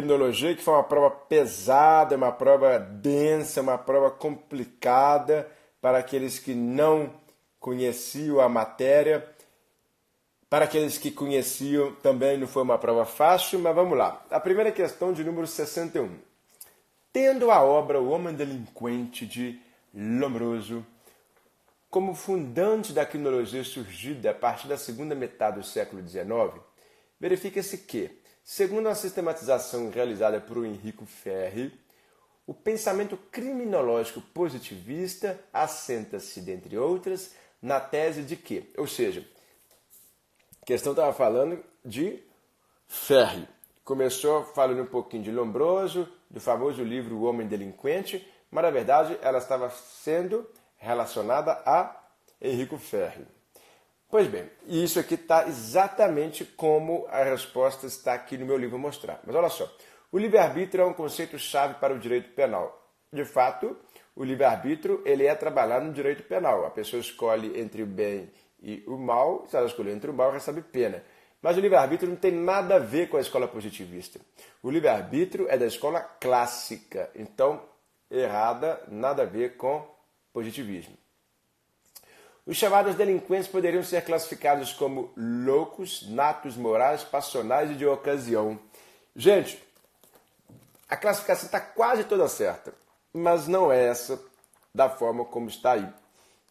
criminologia, que foi uma prova pesada, uma prova densa, uma prova complicada para aqueles que não conheciam a matéria. Para aqueles que conheciam, também não foi uma prova fácil, mas vamos lá. A primeira questão de número 61. Tendo a obra O Homem Delinquente de Lombroso como fundante da criminologia surgida a partir da segunda metade do século XIX, verifica-se que, segundo a sistematização realizada por Enrico Ferri, o pensamento criminológico positivista assenta-se, dentre outras, na tese de que, ou seja, a questão estava falando de Ferri. Começou falando um pouquinho de Lombroso, do famoso livro O Homem Delinquente, mas na verdade ela estava sendo relacionada a Enrico Ferri. Pois bem, e isso aqui está exatamente como a resposta está aqui no meu livro mostrar. Mas olha só, o livre-arbítrio é um conceito-chave para o direito penal. De fato, o livre-arbítrio ele é trabalhado no direito penal. A pessoa escolhe entre o bem e o mal, se ela escolher entre o mal, recebe pena. Mas o livre-arbítrio não tem nada a ver com a escola positivista. O livre-arbítrio é da escola clássica, então errada, nada a ver com positivismo. Os chamados delinquentes poderiam ser classificados como loucos, natos, morais, passionais e de ocasião. Gente, a classificação está quase toda certa, mas não é essa da forma como está aí.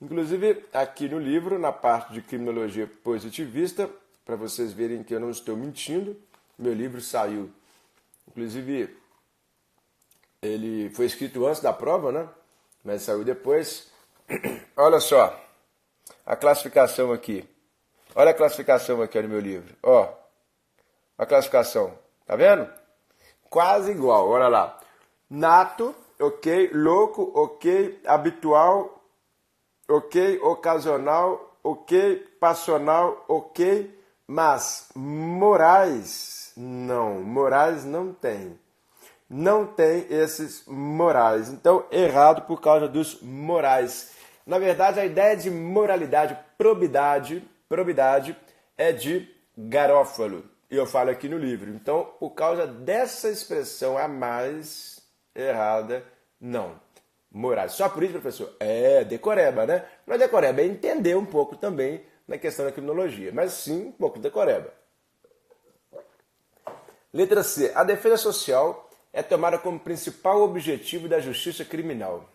Inclusive, aqui no livro, na parte de criminologia positivista, para vocês verem que eu não estou mentindo, meu livro saiu. Inclusive, ele foi escrito antes da prova, né? Mas saiu depois. Olha só, a classificação aqui. Olha a classificação aqui no meu livro. Ó, a classificação. Tá vendo? Quase igual, olha lá. Nato, ok. Louco, ok. Habitual, ok. Ocasional, ok. Passional, ok. Mas morais, não. Morais não tem. Não tem esses morais. Então, errado por causa dos morais. Na verdade, a ideia de moralidade, probidade é de Garófalo. E eu falo aqui no livro. Então, por causa dessa expressão a mais errada, não. Morais. Só por isso, professor? É decoreba, né? Não é decoreba, é entender um pouco também na questão da criminologia. Mas sim, um pouco de decoreba. Letra C. A defesa social é tomada como principal objetivo da justiça criminal.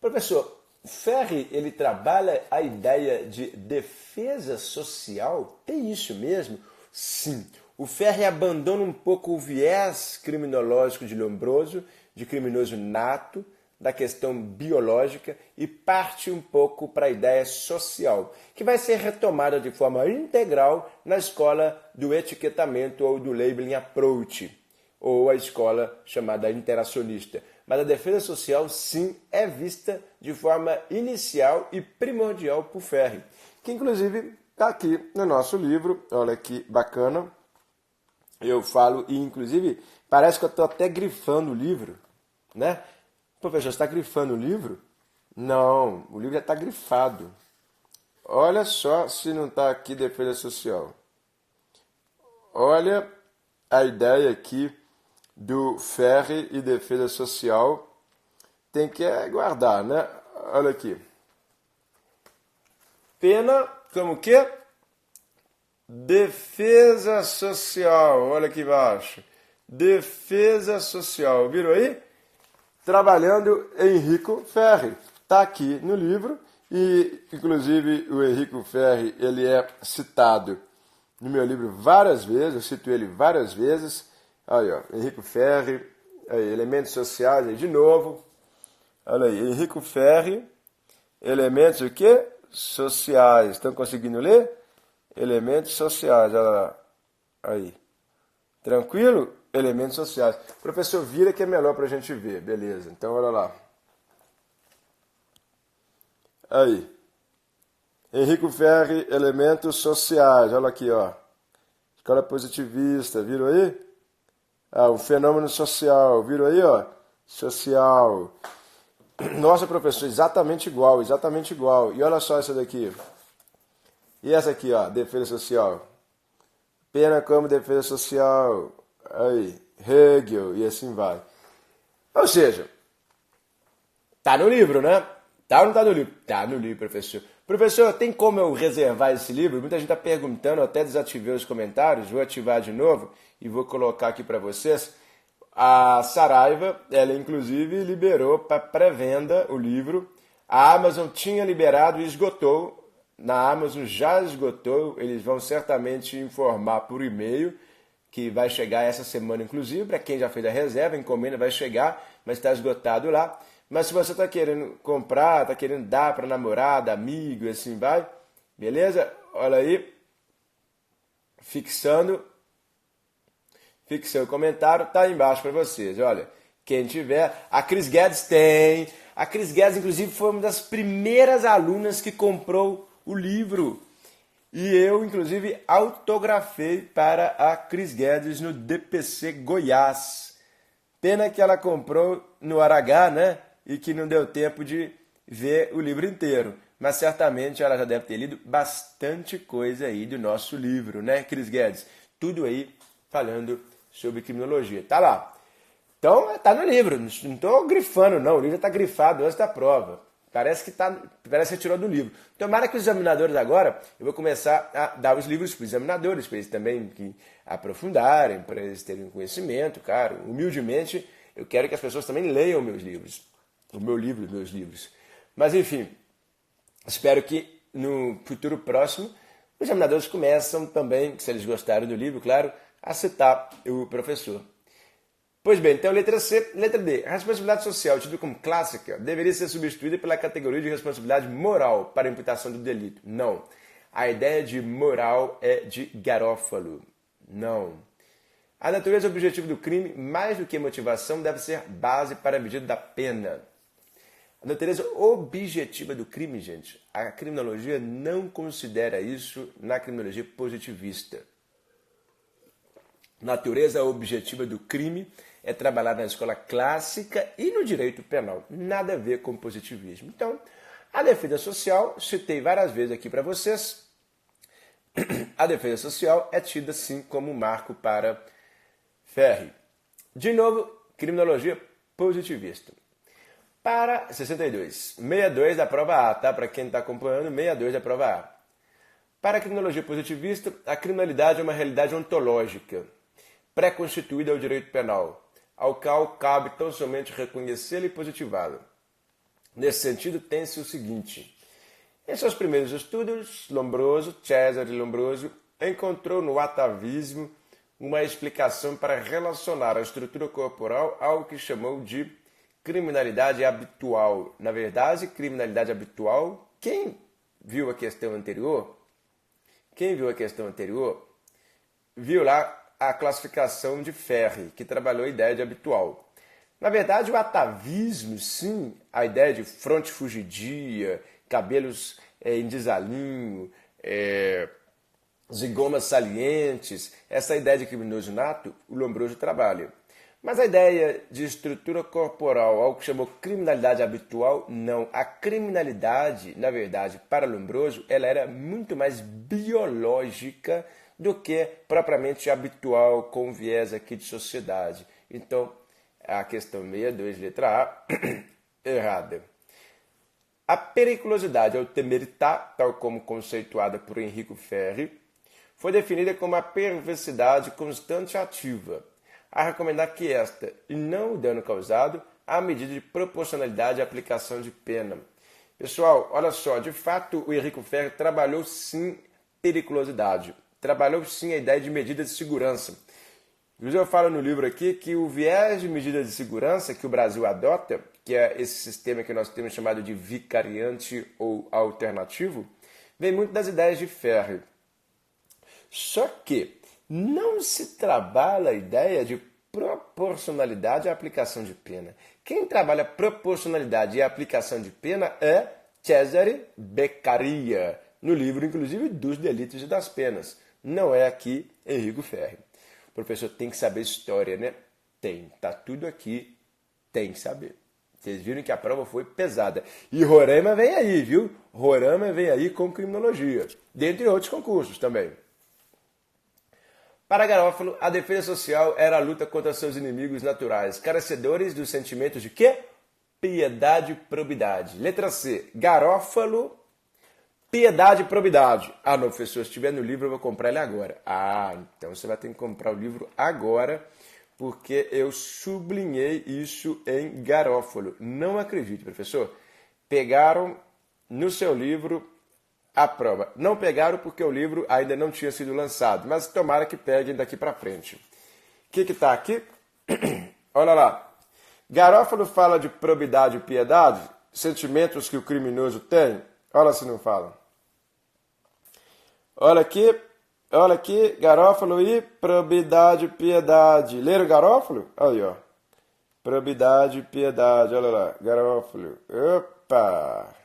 Professor, Ferri, ele trabalha a ideia de defesa social? Tem isso mesmo? Sim. O Ferri abandona um pouco o viés criminológico de Lombroso, de criminoso nato, da questão biológica e parte um pouco para a ideia social, que vai ser retomada de forma integral na escola do etiquetamento ou do labeling approach, ou a escola chamada interacionista. Mas a defesa social, sim, é vista de forma inicial e primordial por Ferri, que inclusive está aqui no nosso livro. Olha que bacana. Eu falo, e inclusive parece que eu estou até grifando o livro, né? Professor, você está grifando o livro? Não, o livro já está grifado. Olha só se não está aqui defesa social. Olha a ideia aqui do Ferri e defesa social. Tem que guardar, né? Olha aqui. Pena como que? Defesa social. Olha aqui embaixo. Defesa social. Viram aí? Trabalhando Enrico Ferri. Está aqui no livro e, inclusive, o Enrico Ferri ele é citado no meu livro várias vezes, eu cito ele várias vezes. Aí, ó, Enrico Ferri, aí, elementos sociais, aí, de novo. Olha aí, Enrico Ferri, elementos o quê? Sociais. Estão conseguindo ler? Elementos sociais, olha lá. Aí. Tranquilo? Elementos sociais. Professor, vira que é melhor para a gente ver. Beleza, então olha lá. Aí. Enrico Ferri, elementos sociais. Olha aqui, ó. Escola positivista, viram aí? Ah, o fenômeno social, viram aí, ó? Social. Nossa, professor, exatamente igual, exatamente igual. E olha só essa daqui. E essa aqui, ó, defesa social. Pena como defesa social. Aí, Hegel e assim vai. Ou seja, tá no livro, né? Tá ou não tá no livro? Tá no livro, professor. Professor, tem como eu reservar esse livro? Muita gente está perguntando, eu até desativei os comentários, vou ativar de novo e vou colocar aqui para vocês. A Saraiva, ela inclusive liberou para pré-venda o livro. A Amazon tinha liberado e esgotou. Na Amazon já esgotou, eles vão certamente informar por e-mail que vai chegar essa semana, inclusive, para quem já fez a reserva, a encomenda vai chegar, mas está esgotado lá. Mas se você está querendo comprar, está querendo dar para namorada, amigo e assim vai, beleza? Olha aí, fixei o comentário, tá aí embaixo para vocês. Olha, quem tiver, a Cris Guedes tem. A Cris Guedes, inclusive, foi uma das primeiras alunas que comprou o livro. E eu, inclusive, autografei para a Cris Guedes no DPC Goiás. Pena que ela comprou no Aragá, né? E que não deu tempo de ver o livro inteiro. Mas certamente ela já deve ter lido bastante coisa aí do nosso livro, né, Cris Guedes? Tudo aí falando sobre criminologia. Tá lá. Então, tá no livro. Não estou grifando, não. O livro está grifado antes da prova. Parece que tirou do livro. Tomara que os examinadores agora, eu vou começar a dar os livros para os examinadores, para eles também que aprofundarem, para eles terem conhecimento, cara. Humildemente, eu quero que as pessoas também leiam meus livros. O meu livro, meus livros. Mas, enfim, espero que no futuro próximo, os examinadores começam também, se eles gostaram do livro, claro, a citar o professor. Pois bem, então letra C. Letra D. A responsabilidade social, tida como clássica, deveria ser substituída pela categoria de responsabilidade moral para a imputação do delito. Não. A ideia de moral é de Garófalo. Não. A natureza objetiva do crime, mais do que motivação, deve ser base para a medida da pena. A natureza objetiva do crime, gente, a criminologia não considera isso na criminologia positivista. Natureza objetiva do crime é trabalhar na escola clássica e no direito penal. Nada a ver com positivismo. Então, a defesa social, citei várias vezes aqui para vocês, a defesa social é tida sim como marco para Ferri. De novo, criminologia positivista. Para 62. 62 da prova A, tá? Para quem está acompanhando, 62 da prova A. Para a criminologia positivista, a criminalidade é uma realidade ontológica, pré-constituída ao direito penal, ao qual cabe tão somente reconhecê-la e positivá-la. Nesse sentido, tem-se o seguinte. Em seus primeiros estudos, Cesare Lombroso, encontrou no atavismo uma explicação para relacionar a estrutura corporal ao que chamou de criminalidade habitual. Na verdade, criminalidade habitual, quem viu a questão anterior, viu lá a classificação de Ferri, que trabalhou a ideia de habitual. Na verdade, o atavismo, sim, a ideia de fronte fugidia, cabelos em desalinho, zigomas salientes, essa ideia de criminoso nato, o Lombroso trabalha. Mas a ideia de estrutura corporal, algo que chamou criminalidade habitual, não. A criminalidade, na verdade, para Lombroso, ela era muito mais biológica do que propriamente habitual com viés aqui de sociedade. Então, a questão 62, letra A, errada. A periculosidade ou temerità, tal como conceituada por Enrico Ferri, foi definida como a perversidade constante e ativa, a recomendar que esta, e não o dano causado, a medida de proporcionalidade e aplicação de pena. Pessoal, olha só, de fato o Enrico Ferri trabalhou sim periculosidade, trabalhou sim a ideia de medida de segurança. Inclusive eu falo no livro aqui que o viés de medida de segurança que o Brasil adota, que é esse sistema que nós temos chamado de vicariante ou alternativo, vem muito das ideias de Ferri. Só que não se trabalha a ideia de proporcionalidade e aplicação de pena. Quem trabalha proporcionalidade e aplicação de pena é Cesare Beccaria, no livro, inclusive, dos delitos e das penas. Não é aqui Enrico Ferri. O professor tem que saber história, né? Tem. Tá tudo aqui. Tem que saber. Vocês viram que a prova foi pesada. E Roraima vem aí, viu? Roraima vem aí com criminologia. Dentre outros concursos também. Para Garofalo, a defesa social era a luta contra seus inimigos naturais, carecedores dos sentimentos de quê? Piedade e probidade. Letra C. Garofalo, piedade e probidade. Ah, não, professor, se estiver no livro eu vou comprar ele agora. Ah, então você vai ter que comprar o livro agora, porque eu sublinhei isso em Garofalo. Não acredite, professor. Pegaram no seu livro a prova. Não pegaram porque o livro ainda não tinha sido lançado, mas tomara que peguem daqui para frente. O que está aqui? Olha lá. Garofalo fala de probidade e piedade, sentimentos que o criminoso tem. Olha se não fala. Olha aqui, Garofalo e probidade e piedade. Leram Garofalo? Aí, ó. Probidade e piedade, olha lá. Garofalo. Opa!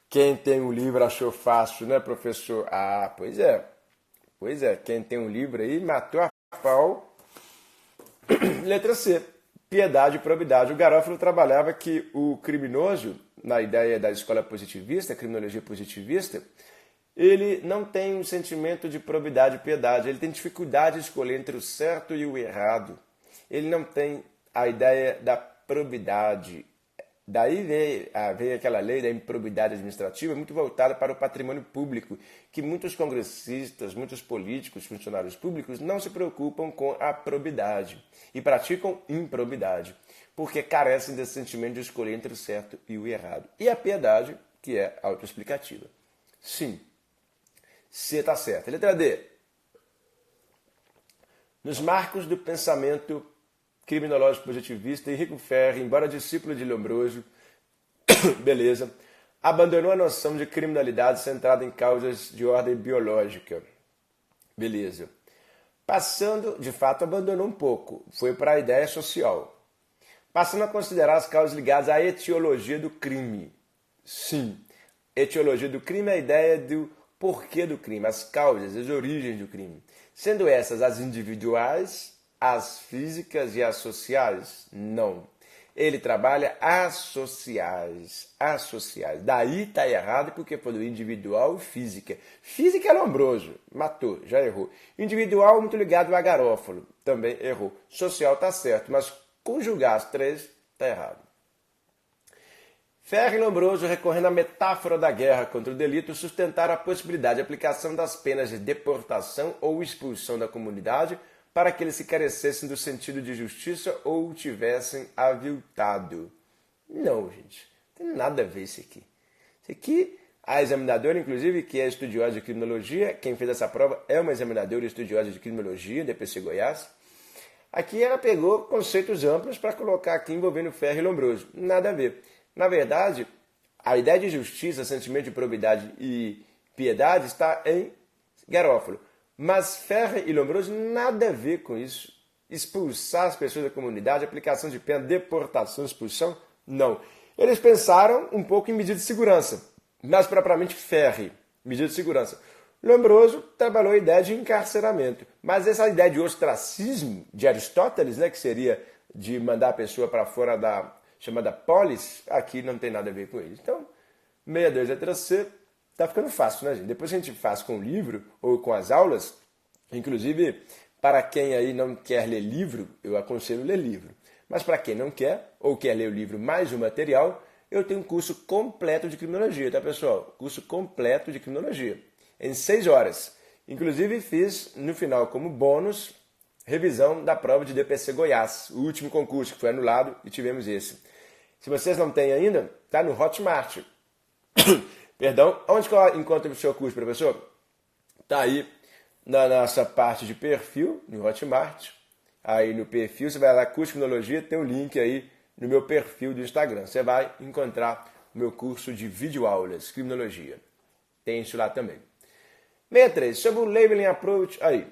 Quem tem um livro achou fácil, né, professor? Ah, pois é. Pois é, quem tem um livro aí matou a pau. Letra C. Piedade e probidade. O Garofalo trabalhava que o criminoso, na ideia da escola positivista, criminologia positivista, ele não tem um sentimento de probidade e piedade. Ele tem dificuldade de escolher entre o certo e o errado. Ele não tem a ideia da probidade. Daí veio aquela lei da improbidade administrativa muito voltada para o patrimônio público, que muitos congressistas, muitos políticos, funcionários públicos não se preocupam com a probidade e praticam improbidade, porque carecem desse sentimento de escolher entre o certo e o errado. E a piedade, que é autoexplicativa. Sim, C está certo. Letra D. Nos marcos do pensamento criminológico positivista, Henrico Ferri, embora discípulo de Lombroso, beleza, abandonou a noção de criminalidade centrada em causas de ordem biológica. Beleza. Passando, de fato, abandonou um pouco, foi para a ideia social. Passando a considerar as causas ligadas à etiologia do crime. Sim, etiologia do crime é a ideia do porquê do crime, as causas, as origens do crime. Sendo essas as individuais, as físicas e as sociais? Não. Ele trabalha associais. Daí está errado porque falou individual e física. Física é Lombroso, matou, já errou. Individual muito ligado a Garofalo, também errou. Social está certo, mas conjugar as três está errado. Ferri e Lombroso, recorrendo à metáfora da guerra contra o delito, sustentaram a possibilidade de aplicação das penas de deportação ou expulsão da comunidade para que eles se carecessem do sentido de justiça ou o tivessem aviltado. Não, gente. Não tem nada a ver isso aqui. Isso aqui, a examinadora, inclusive, que é estudiosa de criminologia, quem fez essa prova é uma examinadora estudiosa de criminologia, da EPC Goiás. Aqui ela pegou conceitos amplos para colocar aqui envolvendo Ferri e Lombroso. Nada a ver. Na verdade, a ideia de justiça, sentimento de probidade e piedade está em Garofalo. Mas Ferri e Lombroso nada a ver com isso. Expulsar as pessoas da comunidade, aplicação de pena, deportação, expulsão, não. Eles pensaram um pouco em medida de segurança, mas propriamente Ferri, medida de segurança. Lombroso trabalhou a ideia de encarceramento, mas essa ideia de ostracismo de Aristóteles, né, que seria de mandar a pessoa para fora da chamada polis, aqui não tem nada a ver com isso. Então, 62 letra C. Tá ficando fácil, né, gente? Depois a gente faz com o livro ou com as aulas. Inclusive, para quem aí não quer ler livro, eu aconselho ler livro. Mas para quem não quer, ou quer ler o livro mais o material, eu tenho um curso completo de criminologia, tá, pessoal? Curso completo de criminologia, em 6 horas. Inclusive, fiz, no final, como bônus, revisão da prova de DPC Goiás, o último concurso que foi anulado e tivemos esse. Se vocês não têm ainda, tá no Hotmart. Perdão, onde que eu encontro o seu curso, professor? Está aí na nossa parte de perfil, no Hotmart. Aí no perfil, você vai lá, curso de criminologia, tem um link aí no meu perfil do Instagram. Você vai encontrar o meu curso de videoaulas, criminologia. Tem isso lá também. 63, sobre o Labeling Approach, aí.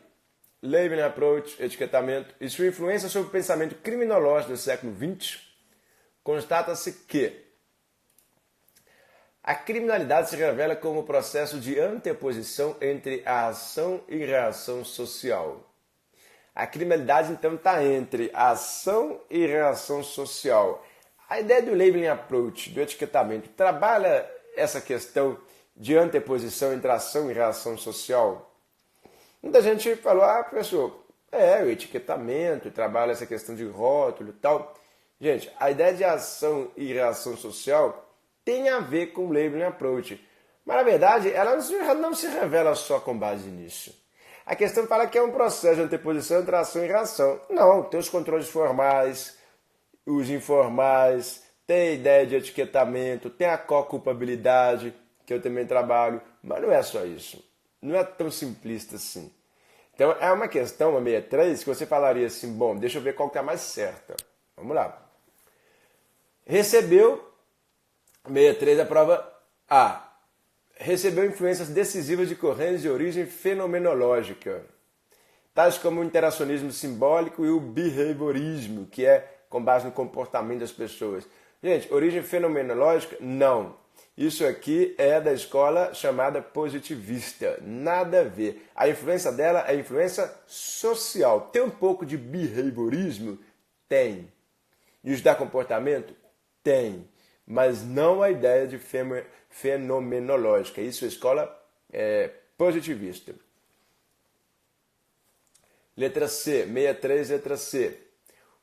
Labeling Approach, etiquetamento e sua influência sobre o pensamento criminológico do século XX, constata-se que a criminalidade se revela como processo de anteposição entre a ação e reação social. A criminalidade, então, está entre a ação e reação social. A ideia do labeling approach, do etiquetamento, trabalha essa questão de anteposição entre ação e reação social? Muita gente falou, professor, o etiquetamento, trabalha essa questão de rótulo e tal. Gente, a ideia de ação e reação social tem a ver com o Labeling Approach. Mas, na verdade, ela não se revela só com base nisso. A questão fala que é um processo de anteposição entre ação e reação. Não, tem os controles formais, os informais, tem a ideia de etiquetamento, tem a co-culpabilidade, que eu também trabalho, mas não é só isso. Não é tão simplista assim. Então, é uma questão, uma 63, que você falaria assim, bom, deixa eu ver qual que é a mais certa. Vamos lá. Recebeu, 63, a prova A. Recebeu influências decisivas de correntes de origem fenomenológica, tais como o interacionismo simbólico e o behaviorismo, que é com base no comportamento das pessoas. Gente, origem fenomenológica? Não. Isso aqui é da escola chamada positivista. Nada a ver. A influência dela é influência social. Tem um pouco de behaviorismo? Tem. E os da comportamento? Tem. Mas não a ideia de fenomenológica. Isso é escola positivista. Letra C, 63, letra C.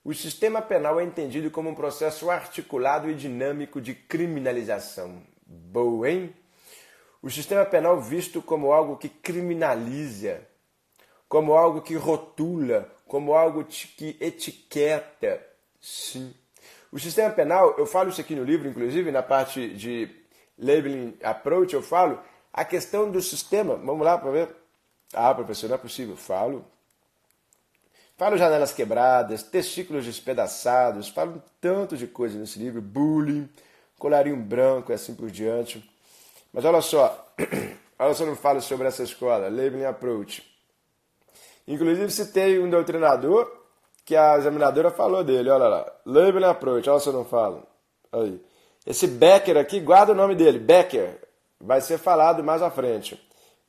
O sistema penal é entendido como um processo articulado e dinâmico de criminalização. Boa, hein? O sistema penal visto como algo que criminaliza, como algo que rotula, como algo que etiqueta. Sim. O sistema penal, eu falo isso aqui no livro, inclusive, na parte de Labeling Approach, eu falo a questão do sistema. Vamos lá para ver? Professor, não é possível. Falo janelas quebradas, testículos despedaçados, falo um tanto de coisa nesse livro, bullying, colarinho branco e assim por diante. Mas olha só não falo sobre essa escola, Labeling Approach. Inclusive citei um doutrinador que a examinadora falou dele, olha lá, Labeling Approach, olha só não falo. Aí. Esse Becker aqui, guarda o nome dele, Becker, vai ser falado mais à frente.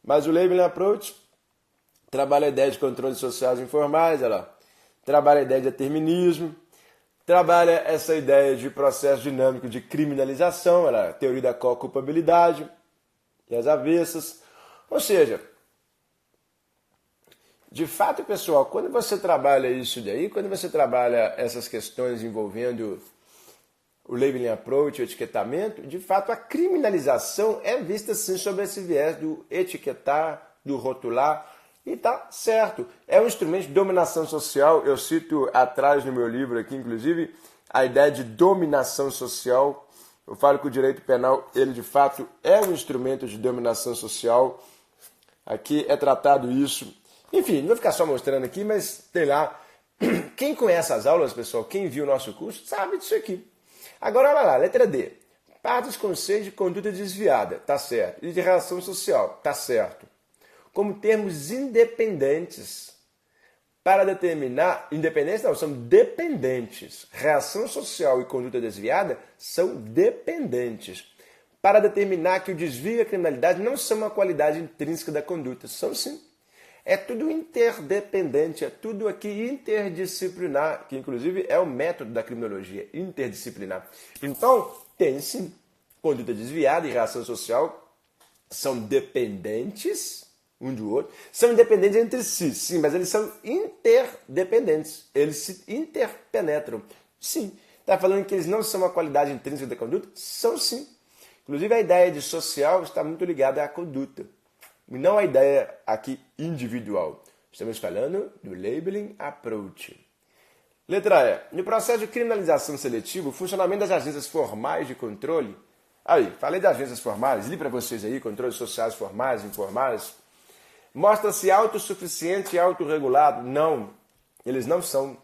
Mas o Labeling Approach trabalha a ideia de controles sociais informais, olha lá. Trabalha a ideia de determinismo, trabalha essa ideia de processo dinâmico de criminalização, olha lá, teoria da co-culpabilidade e as avessas. Ou seja, de fato, pessoal, quando você trabalha isso daí, quando você trabalha essas questões envolvendo o Labeling Approach, o etiquetamento, de fato a criminalização é vista sim sob esse viés do etiquetar, do rotular, e tá certo. É um instrumento de dominação social, eu cito atrás no meu livro aqui, inclusive, a ideia de dominação social. Eu falo que o direito penal, ele de fato é um instrumento de dominação social. Aqui é tratado isso. Enfim, não vou ficar só mostrando aqui, mas tem lá. Quem conhece as aulas, pessoal, quem viu o nosso curso, sabe disso aqui. Agora, olha lá, letra D. Parte dos conceitos de conduta desviada, tá certo. E de relação social, tá certo. Como termos independentes para determinar... Independentes não, são dependentes. Reação social e conduta desviada são dependentes. Para determinar que o desvio e a criminalidade não são uma qualidade intrínseca da conduta. São sim. É tudo interdependente, é tudo aqui interdisciplinar, que inclusive é o método da criminologia, interdisciplinar. Então, tem sim, conduta desviada e reação social são dependentes um do outro, são independentes entre si, sim, mas eles são interdependentes, eles se interpenetram, sim. Está falando que eles não são uma qualidade intrínseca da conduta? São sim. Inclusive a ideia de social está muito ligada à conduta. Não a ideia aqui individual. Estamos falando do Labeling Approach. Letra E. No processo de criminalização seletiva, o funcionamento das agências formais de controle... Aí, falei das agências formais, li para vocês aí, controles sociais formais, informais. Mostra-se autossuficiente e autorregulado? Não, eles não são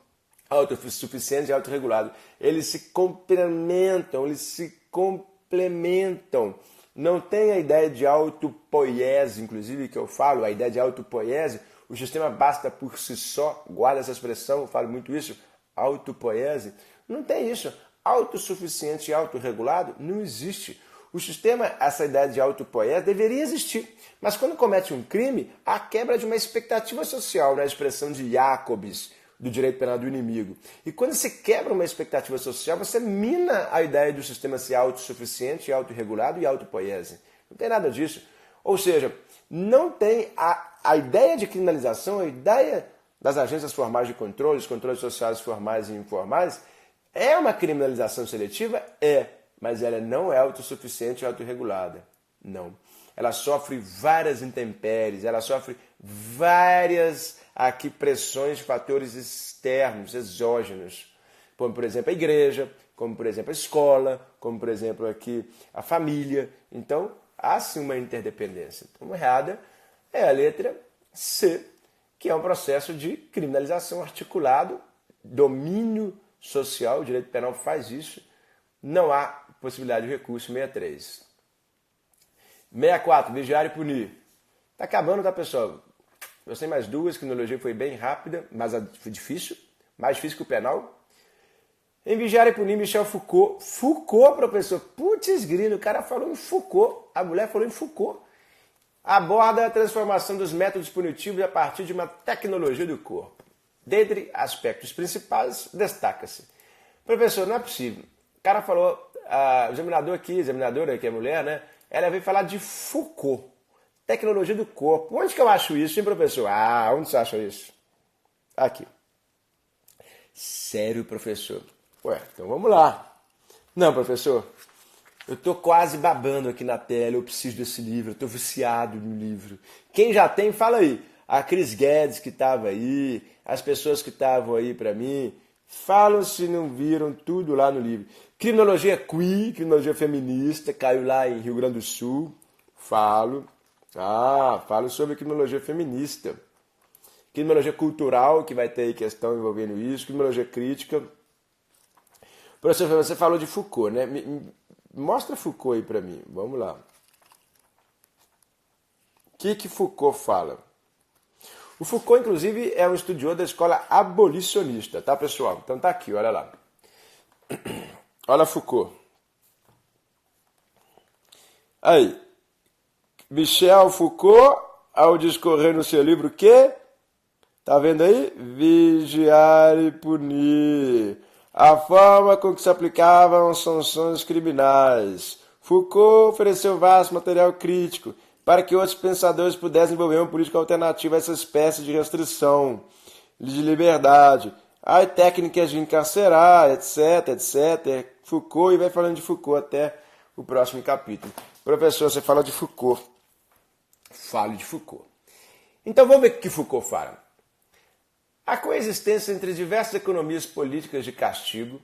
autossuficientes e autorregulados. Eles se complementam, Não tem a ideia de autopoiese, inclusive, que eu falo, a ideia de autopoiese, o sistema basta por si só, guarda essa expressão, eu falo muito isso, autopoiese. Não tem isso. Autossuficiente e autorregulado não existe. O sistema, essa ideia de autopoiese, deveria existir. Mas quando comete um crime, há quebra de uma expectativa social, na expressão de Jacobs, do direito penal do inimigo. E quando se quebra uma expectativa social, você mina a ideia do sistema ser autossuficiente, autorregulado e autopoiese. Não tem nada disso. Ou seja, não tem a a ideia de criminalização, a ideia das agências formais de controle, os controles sociais formais e informais, é uma criminalização seletiva? É, mas ela não é autossuficiente e autorregulada. Não. Ela sofre várias intempéries, ela sofre várias aqui pressões de fatores externos, exógenos, como por exemplo a igreja, como por exemplo a escola, como por exemplo aqui a família. Então, há sim uma interdependência. Então, errada é a letra C, que é um processo de criminalização articulado, domínio social, o direito penal faz isso, não há possibilidade de recurso. 63. 64, vigiar e punir. Está acabando, tá, pessoal? Eu sei mais duas, criminologia foi bem rápida, mas foi difícil, mais difícil que o penal. Em Vigiar e Punir, Michel Foucault. Foucault, professor. Putz grilo, o cara falou em Foucault, a mulher falou em Foucault. Aborda a transformação dos métodos punitivos a partir de uma tecnologia do corpo. Dentre aspectos principais, destaca-se. Professor, não é possível. O cara falou, o examinadora que é mulher, né? Ela veio falar de Foucault. Tecnologia do corpo. Onde que eu acho isso, hein, professor? Onde você acha isso? Aqui. Sério, professor? Ué, então vamos lá. Não, professor, eu tô quase babando aqui na tela, eu preciso desse livro, eu tô viciado no livro. Quem já tem, fala aí. A Cris Guedes que estava aí, as pessoas que estavam aí para mim, falam se não viram tudo lá no livro. Criminologia queer, criminologia feminista, caiu lá em Rio Grande do Sul. Falo sobre criminologia feminista. Criminologia cultural, que vai ter aí questão envolvendo isso. Criminologia crítica. Professor, você falou de Foucault, né? Mostra Foucault aí para mim. Vamos lá. O que Foucault fala? O Foucault, inclusive, é um estudioso da escola abolicionista, tá, pessoal? Então tá aqui, olha lá. Olha Foucault. Aí. Michel Foucault, ao discorrer no seu livro que? Tá vendo aí? Vigiar e punir. A forma com que se aplicavam as sanções criminais. Foucault ofereceu vasto material crítico para que outros pensadores pudessem desenvolver uma política alternativa a essa espécie de restrição de liberdade. Aí técnicas de encarcerar, etc, etc. Foucault, e vai falando de Foucault até o próximo capítulo. Professor, você fala de Foucault. Fale de Foucault. Então vamos ver o que Foucault fala. A coexistência entre diversas economias políticas de castigo,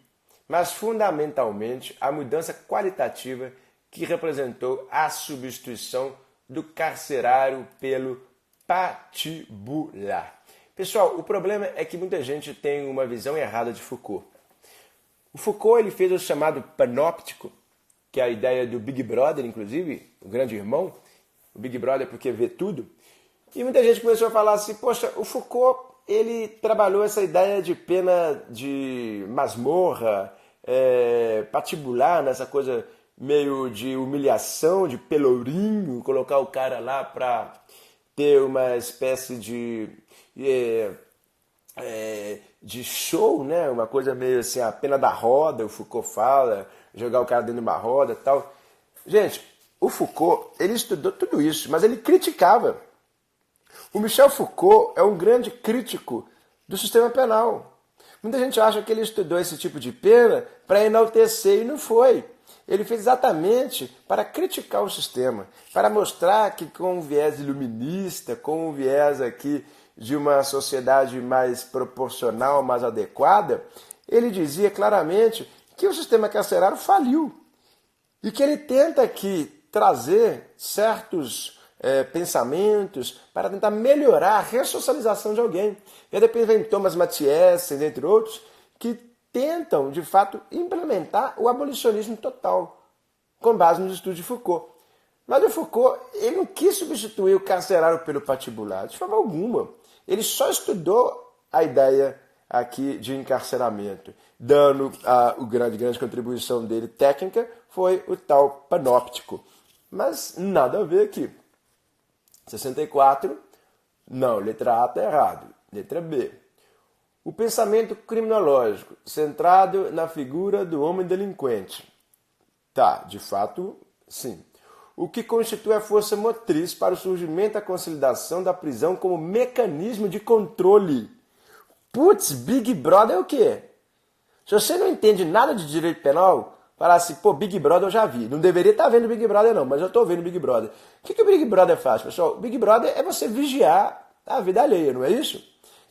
mas fundamentalmente a mudança qualitativa que representou a substituição do carcerário pelo patibular. Pessoal, o problema é que muita gente tem uma visão errada de Foucault. O Foucault ele fez o chamado panóptico, que é a ideia do Big Brother, inclusive, o grande irmão, o Big Brother porque vê tudo. E muita gente começou a falar assim, poxa, o Foucault ele trabalhou essa ideia de pena de masmorra, patibular, nessa coisa meio de humilhação, de pelourinho, colocar o cara lá para ter uma espécie de show, né? Uma coisa meio assim, a pena da roda, o Foucault fala, jogar o cara dentro de uma roda e tal. Gente, o Foucault, ele estudou tudo isso, mas ele criticava. O Michel Foucault é um grande crítico do sistema penal. Muita gente acha que ele estudou esse tipo de pena para enaltecer, e não foi. Ele fez exatamente para criticar o sistema, para mostrar que com um viés iluminista, com um viés aqui de uma sociedade mais proporcional, mais adequada, ele dizia claramente que o sistema carcerário faliu. E que ele tenta aqui trazer certos pensamentos para tentar melhorar a ressocialização de alguém. E depois vem Thomas Mathiesen, entre outros, que tentam, de fato, implementar o abolicionismo total, com base nos estudos de Foucault. Mas o Foucault ele não quis substituir o carcerário pelo patibular, de forma alguma. Ele só estudou a ideia aqui de encarceramento. Dando a grande contribuição dele técnica foi o tal panóptico. Mas nada a ver aqui. 64, não, letra A está errado. Letra B. O pensamento criminológico, centrado na figura do homem delinquente. Tá, de fato, sim. o que constitui a força motriz para o surgimento e a consolidação da prisão como mecanismo de controle. Putz, Big Brother é o quê? Se você não entende nada de direito penal, falar assim, pô, Big Brother eu já vi. Não deveria estar vendo Big Brother não, mas eu estou vendo Big Brother. O que o Big Brother faz, pessoal? O Big Brother é você vigiar a vida alheia, não é isso?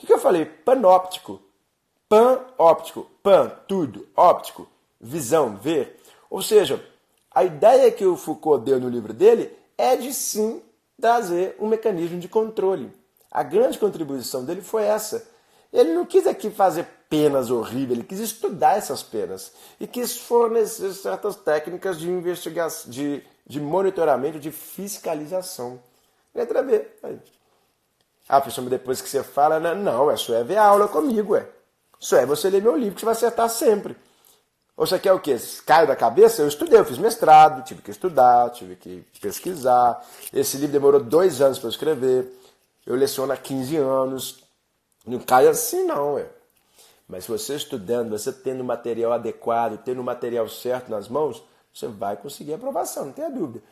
O que eu falei? Panóptico. Pan-óptico. Pan, tudo. Óptico. Visão, ver. Ou seja, a ideia que o Foucault deu no livro dele é de sim trazer um mecanismo de controle. A grande contribuição dele foi essa. Ele não quis aqui fazer penas horríveis, ele quis estudar essas penas e quis fornecer certas técnicas de investigação, de monitoramento, de fiscalização. Letra B. Ah, professor, mas depois que você fala, não, isso é ver a aula comigo, Isso é você ler meu livro que você vai acertar sempre. Ou você quer o quê? Caiu da cabeça? Eu estudei, eu fiz mestrado, tive que estudar, tive que pesquisar. Esse livro demorou 2 anos para eu escrever. Eu leciono há 15 anos. Não cai assim não, Mas você estudando, você tendo o material adequado, tendo o material certo nas mãos, você vai conseguir a aprovação, não tenha dúvida.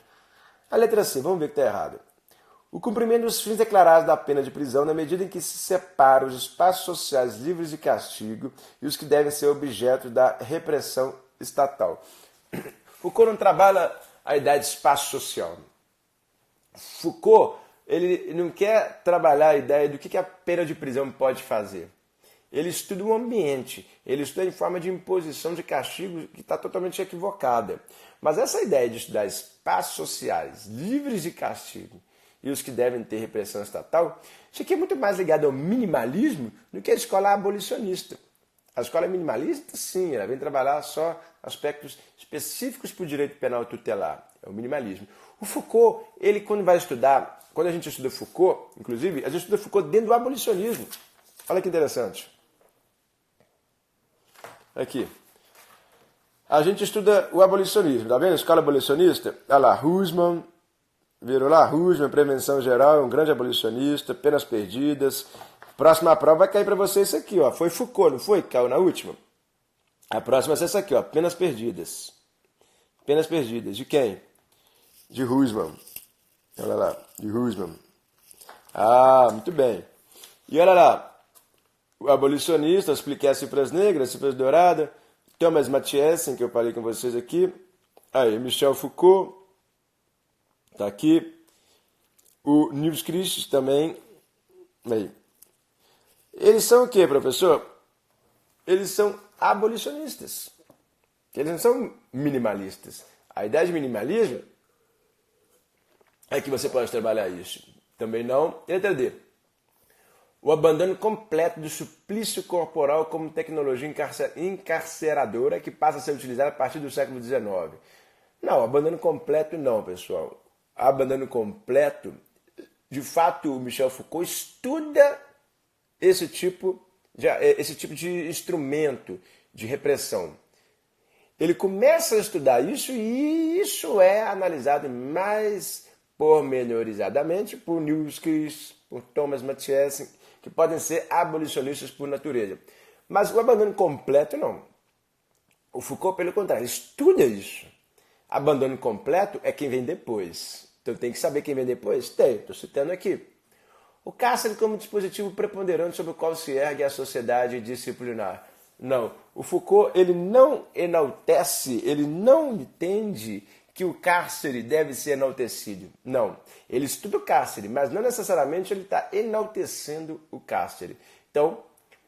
A letra C, vamos ver o que está errado. O cumprimento dos fins declarados da pena de prisão na medida em que se separa os espaços sociais livres de castigo e os que devem ser objeto da repressão estatal. Foucault não trabalha a ideia de espaço social. Foucault, ele não quer trabalhar a ideia do que a pena de prisão pode fazer. Ele estuda o ambiente, ele estuda em forma de imposição de castigo que está totalmente equivocada. Mas essa ideia de estudar espaços sociais livres de castigo e os que devem ter repressão estatal, isso aqui é muito mais ligado ao minimalismo do que a escola abolicionista. A escola minimalista, sim, ela vem trabalhar só aspectos específicos para o direito penal tutelar, é o minimalismo. O Foucault, ele quando vai estudar, quando a gente estuda Foucault, inclusive, a gente estuda Foucault dentro do abolicionismo. Olha que interessante. Aqui. A gente estuda o abolicionismo, tá vendo? A escola abolicionista, olha lá, Husserl, viram lá? Husserl, Prevenção Geral, é um grande abolicionista, penas perdidas. Próxima prova vai cair para você isso aqui, ó. Foi Foucault, não foi? Caiu na última. A próxima vai ser essa aqui, ó. Penas perdidas. Penas perdidas. De quem? De Husserl. Olha lá, de Husserl. Ah, muito bem. E olha lá, o abolicionista, eu expliquei as cifras negras, cifras douradas, Thomas Mathiesen, que eu falei com vocês aqui. Aí, Michel Foucault, tá aqui. O Nils Christ também. Aí. Eles são o quê, professor? Eles são abolicionistas. Eles não são minimalistas. A ideia de minimalismo é que você pode trabalhar isso. Também não. Letra D. O abandono completo do suplício corporal como tecnologia encarceradora que passa a ser utilizada a partir do século XIX. Não, abandono completo não, pessoal. Abandono completo, de fato, o Michel Foucault estuda esse tipo de instrumento de repressão. Ele começa a estudar isso e isso é analisado mais pormenorizadamente por Nils Christ, por Thomas Mathiesen, que podem ser abolicionistas por natureza. Mas o abandono completo não. O Foucault, pelo contrário, estuda isso. Abandono completo é quem vem depois. Então tem que saber quem vem depois? Tem, estou citando aqui. O cárcere como dispositivo preponderante sobre o qual se ergue a sociedade disciplinar. Não, o Foucault ele não enaltece, ele não entende que o cárcere deve ser enaltecido. Não, ele estuda o cárcere, mas não necessariamente ele está enaltecendo o cárcere. Então,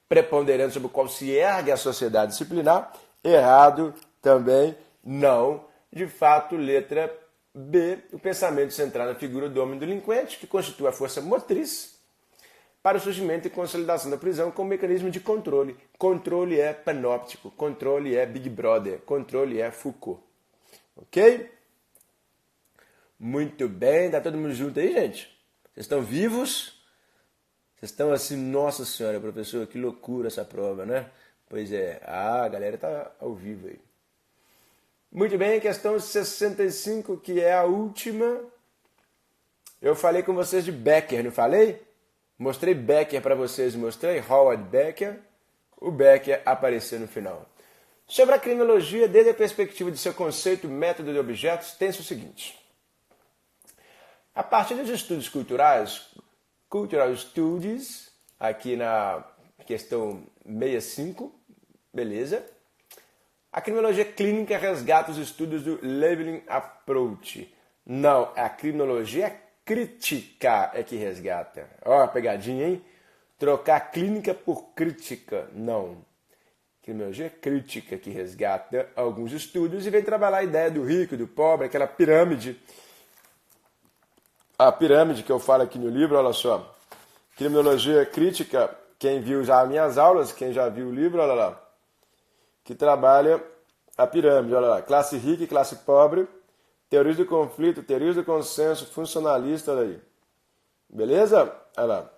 preponderante sobre o qual se ergue a sociedade disciplinar, errado também não. De fato, letra B, o pensamento centrado na figura do homem delinquente, que constitui a força motriz para o surgimento e consolidação da prisão como mecanismo de controle. Controle é panóptico, controle é Big Brother, controle é Foucault. Ok? Muito bem, tá todo mundo junto aí, gente? Vocês estão vivos? Vocês estão assim, nossa senhora, professor, que loucura essa prova, né? Pois é, a galera tá ao vivo aí. Muito bem, questão 65, que é a última. Eu falei com vocês de Becker, não falei? Mostrei Becker para vocês, mostrei Howard Becker. O Becker apareceu no final. Sobre a criminologia, desde a perspectiva de seu conceito, método de objetos, tem-se o seguinte. A partir dos estudos culturais, Cultural Studies, aqui na questão 65, beleza? A criminologia clínica resgata os estudos do Labeling Approach. Não, a criminologia crítica é que resgata. Ó, pegadinha, hein? Trocar clínica por crítica. Não. Criminologia crítica que resgata alguns estudos e vem trabalhar a ideia do rico e do pobre, aquela pirâmide. A pirâmide que eu falo aqui no livro, olha só. Criminologia crítica, quem viu já as minhas aulas, quem já viu o livro, olha lá. Que trabalha a pirâmide, olha lá. Classe rica e classe pobre, teorias do conflito, teorias do consenso, funcionalista, olha aí. Beleza? Olha lá.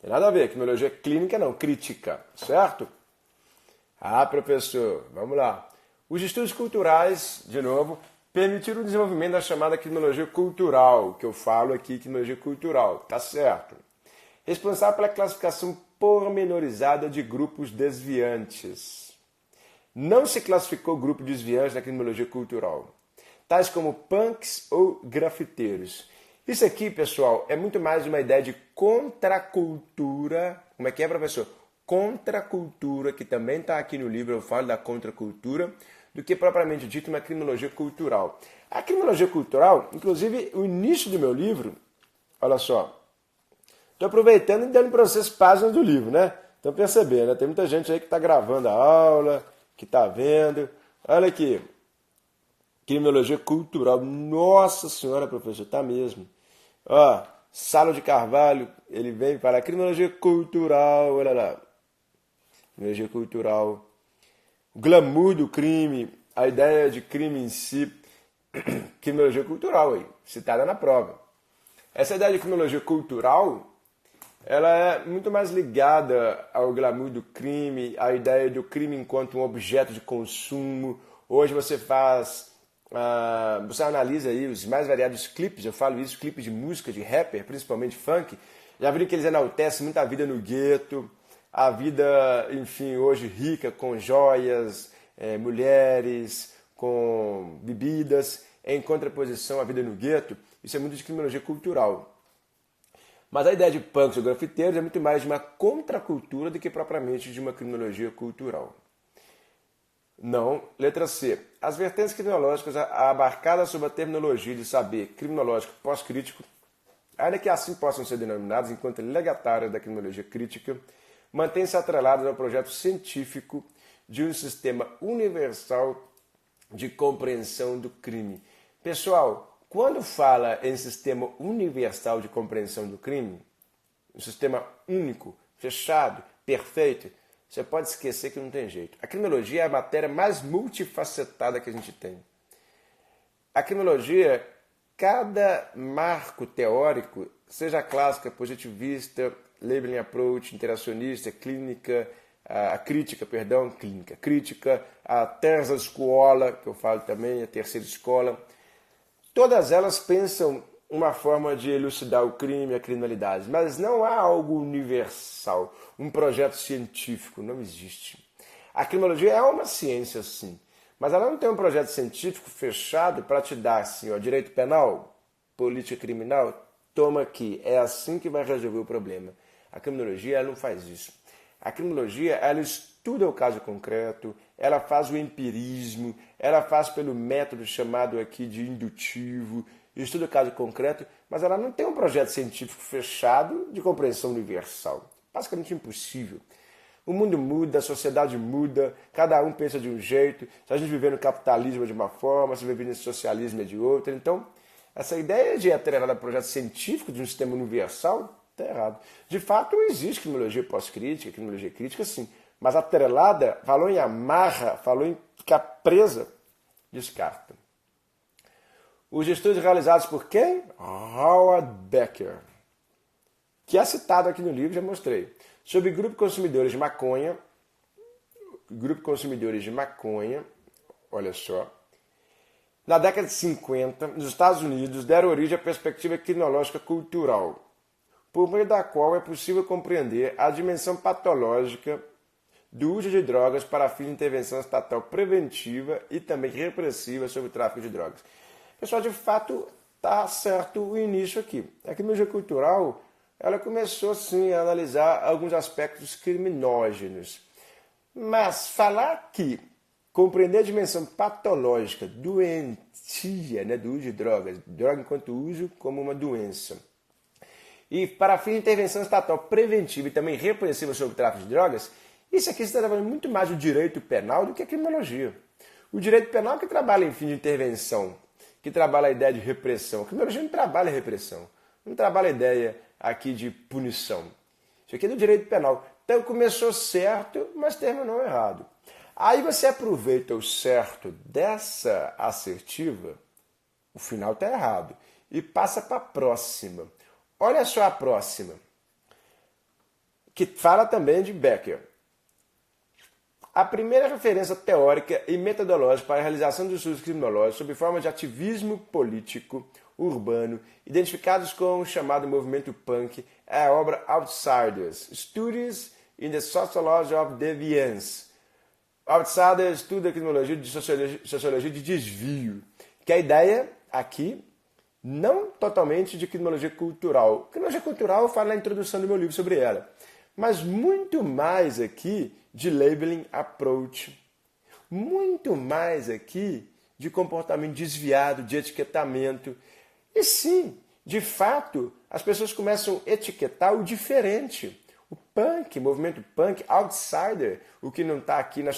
Tem nada a ver, criminologia clínica não, crítica, certo? Ah, professor, vamos lá. Os estudos culturais, de novo, permitiram o desenvolvimento da chamada criminologia cultural, que eu falo aqui, criminologia cultural, tá certo? Responsável pela classificação pormenorizada de grupos desviantes. Não se classificou grupo desviante na criminologia cultural, tais como punks ou grafiteiros. Isso aqui, pessoal, é muito mais uma ideia de contracultura. Como é que é, professor? Contracultura, que também está aqui no livro, eu falo da contracultura, do que propriamente dito uma criminologia cultural. A criminologia cultural, inclusive o início do meu livro, olha só, estou aproveitando e dando para vocês páginas do livro, né? Estão percebendo, né? Tem muita gente aí que está gravando a aula, que está vendo. Olha aqui, criminologia cultural. Nossa senhora, professor, tá mesmo. Ó, Salo de Carvalho, ele vem para a criminologia cultural, olha lá. Criminologia cultural. O glamour do crime, a ideia de crime em si. Criminologia cultural aí, citada na prova. Essa ideia de criminologia cultural, ela é muito mais ligada ao glamour do crime, à ideia do crime enquanto um objeto de consumo. Hoje você você analisa aí os mais variados clipes, eu falo isso, clipes de música, de rapper, principalmente funk. Já viram que eles enaltecem muito a vida no gueto, a vida, enfim, hoje rica, com joias, mulheres, com bebidas, em contraposição à vida no gueto. Isso é muito de criminologia cultural. Mas a ideia de punks ou grafiteiros é muito mais de uma contracultura do que propriamente de uma criminologia cultural. Não. Letra C. As vertentes criminológicas abarcadas sob a terminologia de saber criminológico pós-crítico, ainda que assim possam ser denominadas enquanto legatárias da criminologia crítica, mantêm-se atreladas ao projeto científico de um sistema universal de compreensão do crime. Pessoal, quando fala em sistema universal de compreensão do crime, um sistema único, fechado, perfeito, você pode esquecer que não tem jeito. A criminologia é a matéria mais multifacetada que a gente tem. A criminologia, cada marco teórico, seja clássica, positivista, labeling approach, interacionista, clínica, a crítica, a terza escola, que eu falo também, a terceira escola, todas elas pensam uma forma de elucidar o crime, a criminalidade, mas não há algo universal, um projeto científico, não existe. A criminologia é uma ciência, sim, mas ela não tem um projeto científico fechado para te dar assim, ó, direito penal, política criminal, toma aqui, é assim que vai resolver o problema. A criminologia ela não faz isso. A criminologia ela estuda o caso concreto, ela faz o empirismo, ela faz pelo método chamado aqui de indutivo, estuda o caso concreto, mas ela não tem um projeto científico fechado de compreensão universal. Basicamente impossível. O mundo muda, a sociedade muda, cada um pensa de um jeito. Se a gente viver no capitalismo é de uma forma, se viver no socialismo é de outra. Então, essa ideia de atrelar ao projeto científico de um sistema universal está errado. De fato, existe criminologia pós-crítica, criminologia crítica, sim. Mas atrelada, falou em amarra, falou em ficar presa, descarta. Os estudos realizados por quem? Howard Becker, que é citado aqui no livro, já mostrei, sobre grupo de consumidores de maconha, olha só, na década de 50, nos Estados Unidos, deram origem à perspectiva criminológica cultural, por meio da qual é possível compreender a dimensão patológica do uso de drogas para fins de intervenção estatal preventiva e também repressiva sobre o tráfico de drogas. Pessoal, de fato, tá certo o início aqui. A criminologia cultural, ela começou sim a analisar alguns aspectos criminógenos. Mas falar que compreender a dimensão patológica, doentia, né, do uso de drogas, droga enquanto uso como uma doença, e para fins de intervenção estatal preventiva e também repressiva sobre o tráfico de drogas, isso aqui está trabalhando muito mais o direito penal do que a criminologia. O direito penal que trabalha em fim de intervenção, que trabalha a ideia de repressão. A criminologia não trabalha a repressão, não trabalha a ideia aqui de punição. Isso aqui é do direito penal. Então começou certo, mas terminou errado. Aí você aproveita o certo dessa assertiva, o final está errado, e passa para a próxima. Olha só a próxima, que fala também de Becker. A primeira referência teórica e metodológica para a realização dos estudos criminológicos sob forma de ativismo político urbano, identificados com o chamado movimento punk, é a obra Outsiders, Studies in the Sociology of Deviance. Outsiders estuda a criminologia de sociologia de desvio, que a ideia aqui não totalmente de criminologia cultural. Criminologia cultural eu falo na introdução do meu livro sobre ela, mas muito mais aqui de labeling approach, muito mais aqui de comportamento desviado, de etiquetamento. E sim, de fato, as pessoas começam a etiquetar o diferente. O punk, movimento punk, outsider, o que não está aqui no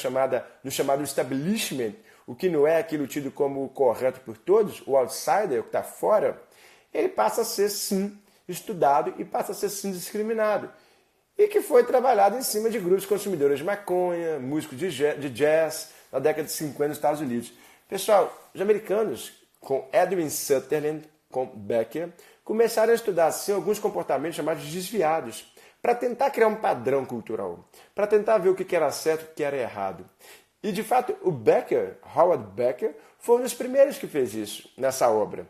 chamado establishment, o que não é aquilo tido como o correto por todos, o outsider, o que está fora, ele passa a ser sim estudado e passa a ser sim discriminado. E que foi trabalhado em cima de grupos consumidores de maconha, músicos de jazz, na década de 50 nos Estados Unidos. Pessoal, os americanos, com Edwin Sutherland, com Becker, começaram a estudar assim alguns comportamentos chamados desviados, para tentar criar um padrão cultural, para tentar ver o que era certo e o que era errado. E, de fato, o Becker, Howard Becker, foi um dos primeiros que fez isso nessa obra.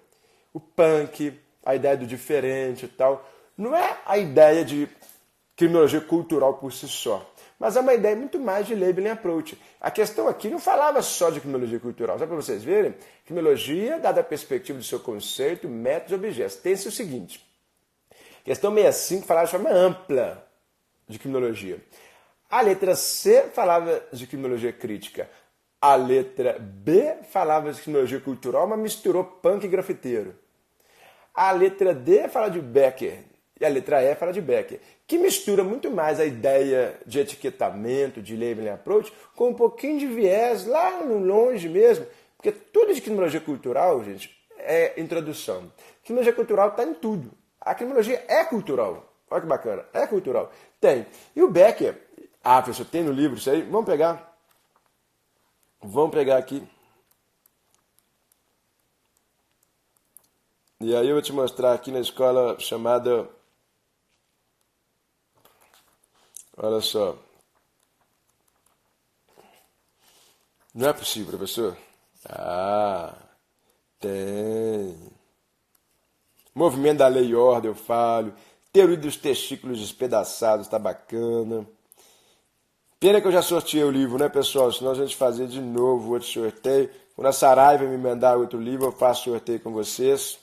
O punk, a ideia do diferente e tal, não é a ideia de criminologia cultural por si só, mas é uma ideia muito mais de labeling approach. A questão aqui não falava só de criminologia cultural, só para vocês verem, criminologia, dada a perspectiva do seu conceito, métodos e objetos. Tem-se o seguinte, questão 65 falava de forma ampla de criminologia. A letra C falava de criminologia crítica. A letra B falava de criminologia cultural, mas misturou punk e grafiteiro. A letra D fala de Becker. E a letra E fala de Becker, que mistura muito mais a ideia de etiquetamento, de labeling approach, com um pouquinho de viés lá no longe mesmo. Porque tudo de criminologia cultural, gente, é introdução. Criminologia cultural está em tudo. A criminologia é cultural. Olha que bacana, é cultural. Tem. E o Becker, professor, tem no livro isso aí? Vamos pegar. Vamos pegar aqui. E aí eu vou te mostrar aqui na escola chamada... Olha só. Não é possível, professor? Tem. Movimento da lei e ordem, eu falo. Teoria dos testículos despedaçados, tá bacana. Pena que eu já sorteei o livro, né, pessoal? Senão a gente fazia de novo outro sorteio. Quando a Saraiva me mandar outro livro, eu faço sorteio com vocês.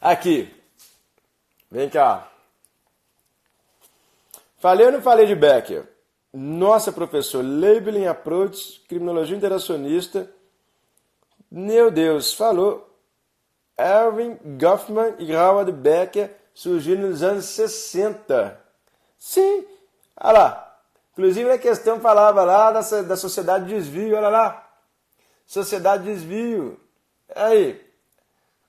Aqui. Vem cá. Falei ou não falei de Becker? Nossa, professor, labeling approach, criminologia interacionista. Meu Deus, falou. Erving Goffman e Howard Becker surgiram nos anos 60. Sim, olha lá. Inclusive a questão falava lá da sociedade de desvio, olha lá. Sociedade de desvio. Aí,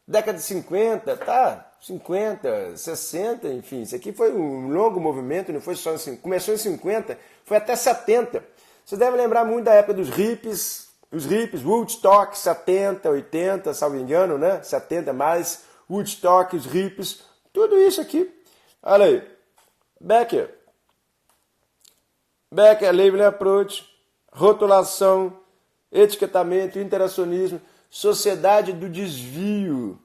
década de 50, tá? 50, 60, enfim. Isso aqui foi um longo movimento, não foi só assim. Começou em 50, foi até 70. Você deve lembrar muito da época dos hippies, os hippies, Woodstock, 70, 80, salvo engano, né? 70 mais, Woodstock, os hippies, tudo isso aqui. Olha aí. Becker, labeling approach, rotulação, etiquetamento, interacionismo, sociedade do desvio.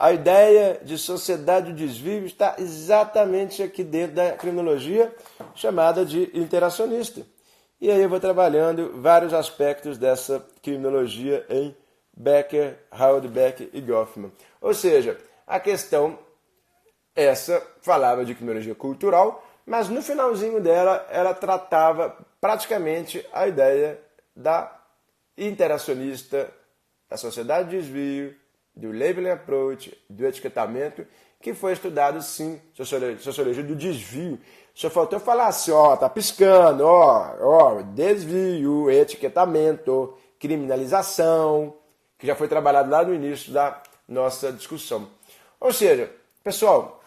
A ideia de sociedade do desvio está exatamente aqui dentro da criminologia chamada de interacionista. E aí eu vou trabalhando vários aspectos dessa criminologia em Becker, Howard Becker e Goffman. Ou seja, a questão essa falava de criminologia cultural, mas no finalzinho dela, ela tratava praticamente a ideia da interacionista, da sociedade de desvio, do labeling approach, do etiquetamento, que foi estudado, sim, sociologia do desvio. Só faltou falar assim, tá piscando, desvio, etiquetamento, criminalização, que já foi trabalhado lá no início da nossa discussão. Ou seja, pessoal,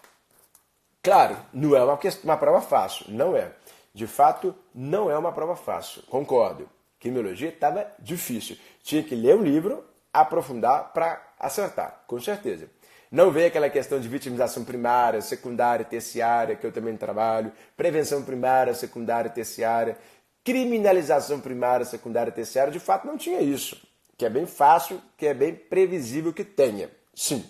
claro, não é uma prova fácil, não é. De fato, não é uma prova fácil, concordo. Criminologia estava difícil. Tinha que ler um livro, aprofundar para acertar, com certeza. Não veio aquela questão de vitimização primária, secundária, terciária, que eu também trabalho, prevenção primária, secundária, terciária, criminalização primária, secundária, terciária. De fato, não tinha isso, que é bem fácil, que é bem previsível que tenha. Sim.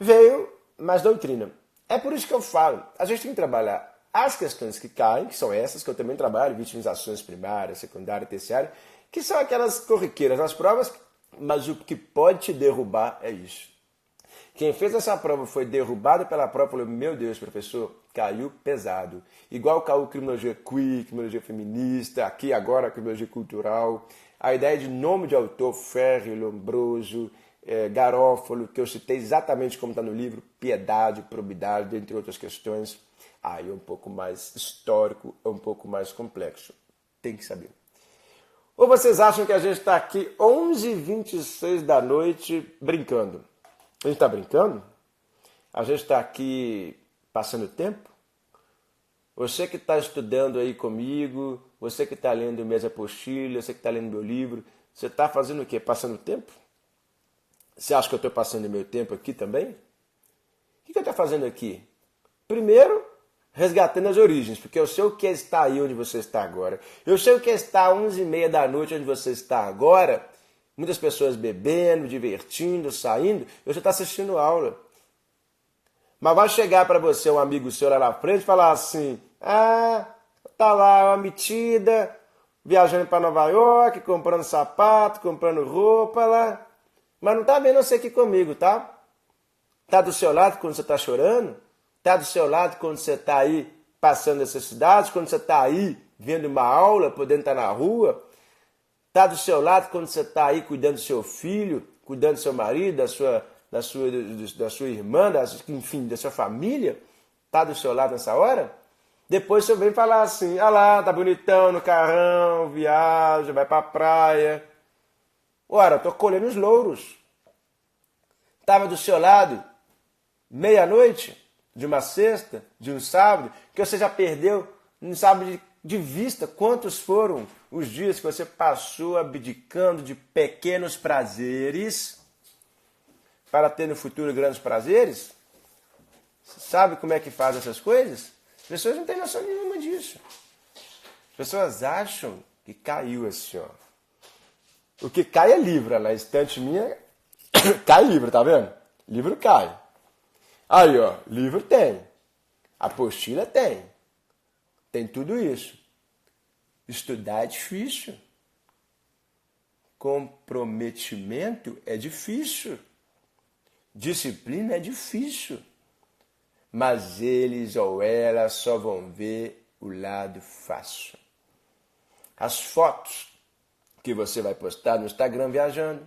Veio mais doutrina. É por isso que eu falo, a gente tem que trabalhar as questões que caem, que são essas que eu também trabalho, vitimizações primárias, secundária, terciária, que são aquelas corriqueiras nas provas, mas o que pode te derrubar é isso. Quem fez essa prova foi derrubado pela prova e falou, meu Deus, professor, caiu pesado. Igual caiu criminologia queer, criminologia feminista, aqui agora criminologia cultural. A ideia de nome de autor, Ferri, Lombroso, Garofalo, que eu citei exatamente como está no livro, piedade, probidade, entre outras questões. Aí é um pouco mais histórico, é um pouco mais complexo. Tem que saber. Ou vocês acham que a gente está aqui 11h26 da noite brincando? A gente está brincando? A gente está aqui passando tempo? Você que está estudando aí comigo, você que está lendo minhas apostilas, você que está lendo meu livro, você está fazendo o quê? Passando tempo? Você acha que eu estou passando meu tempo aqui também? O que eu estou fazendo aqui? Primeiro, resgatando as origens, porque eu sei o que é estar aí onde você está agora. Eu sei o que é estar 11h30 da noite onde você está agora. Muitas pessoas bebendo, divertindo, saindo. Você está assistindo aula. Mas vai chegar para você um amigo seu lá na frente e falar assim, tá lá uma metida, viajando para Nova York, comprando sapato, comprando roupa lá. Mas não tá vendo você aqui comigo, tá? Tá do seu lado quando você está chorando? Tá do seu lado quando você está aí passando necessidades? Quando você está aí vendo uma aula, podendo estar na rua? Está do seu lado quando você está aí cuidando do seu filho, cuidando do seu marido, da sua irmã, enfim, da sua família? Está do seu lado nessa hora? Depois você vem falar assim, lá, tá bonitão no carrão, viaja, vai pra praia. Ora, tô colhendo os louros. Estava do seu lado, meia-noite, de uma sexta, de um sábado, que você já perdeu, não sabe de vista quantos foram os dias que você passou abdicando de pequenos prazeres para ter no futuro grandes prazeres? Você sabe como é que faz essas coisas? As pessoas não têm noção nenhuma disso. As pessoas acham que caiu assim, ó. O que cai é livro. Na estante minha, cai livro, tá vendo? Livro cai. Aí, ó, livro tem. Apostila tem. Tem tudo isso. Estudar é difícil. Comprometimento é difícil. Disciplina é difícil. Mas eles ou elas só vão ver o lado fácil. As fotos que você vai postar no Instagram viajando,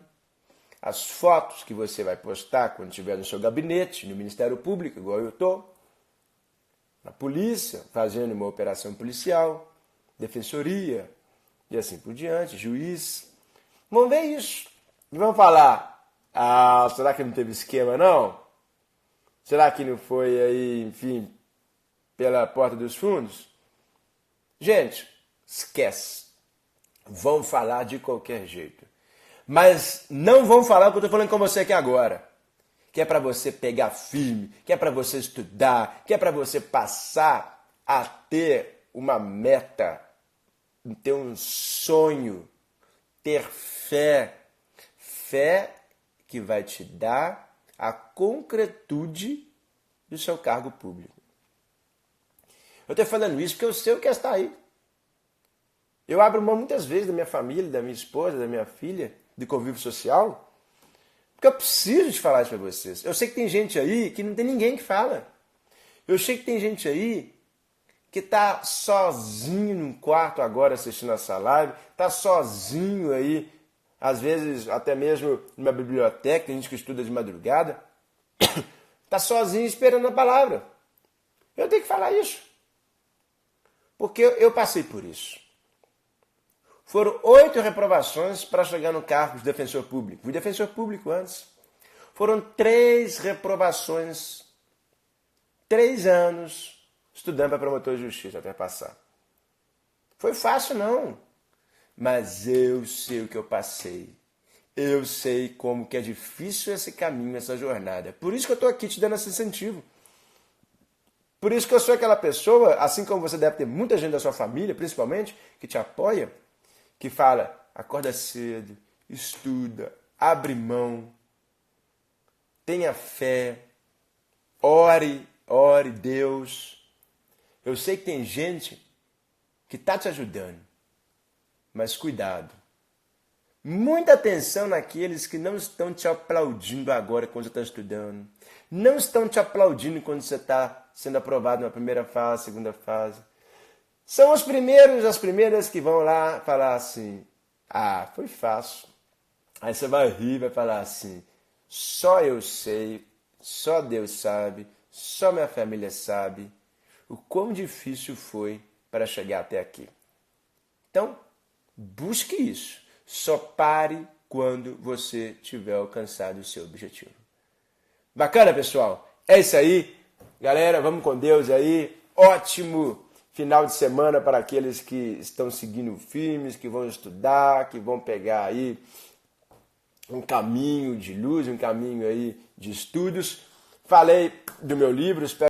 as fotos que você vai postar quando estiver no seu gabinete, no Ministério Público, igual eu estou, na polícia, fazendo uma operação policial, defensoria, e assim por diante, juiz. Vamos ver isso. E vamos falar, será que não teve esquema não? Será que não foi aí, enfim, pela porta dos fundos? Gente, esquece. Vão falar de qualquer jeito. Mas não vão falar o que eu estou falando com você aqui agora. Que é para você pegar firme, que é para você estudar, que é para você passar a ter uma meta, ter um sonho, ter fé. Fé que vai te dar a concretude do seu cargo público. Eu estou falando isso porque eu sei o que é estar aí. Eu abro mão muitas vezes da minha família, da minha esposa, da minha filha, de convívio social, Porque eu preciso de falar isso para vocês. Eu sei que tem gente aí que não tem ninguém que fala. Eu sei que tem gente aí que está sozinho num quarto agora assistindo essa live, está sozinho aí, às vezes até mesmo numa biblioteca, tem gente que estuda de madrugada, está sozinho esperando a palavra. Eu tenho que falar isso. Porque eu passei por isso. Foram 8 reprovações para chegar no cargo de defensor público. Fui defensor público antes. Foram 3 reprovações, 3 anos estudando para promotor de justiça até passar. Foi fácil não, mas eu sei o que eu passei. Eu sei como que é difícil esse caminho, essa jornada. Por isso que eu estou aqui te dando esse incentivo. Por isso que eu sou aquela pessoa, assim como você deve ter muita gente da sua família, principalmente, que te apoia, que fala, acorda cedo, estuda, abre mão, tenha fé, ore Deus. Eu sei que tem gente que está te ajudando, mas cuidado. Muita atenção naqueles que não estão te aplaudindo agora quando você está estudando. Não estão te aplaudindo quando você está sendo aprovado na primeira fase, segunda fase. São os primeiros, as primeiras que vão lá falar assim, ah, foi fácil. Aí você vai rir, vai falar assim, só eu sei, só Deus sabe, só minha família sabe o quão difícil foi para chegar até aqui. Então, busque isso. Só pare quando você tiver alcançado o seu objetivo. Bacana, pessoal? É isso aí. Galera, vamos com Deus aí. Ótimo final de semana para aqueles que estão seguindo firmes, que vão estudar, que vão pegar aí um caminho de luz, um caminho aí de estudos. Falei do meu livro, espero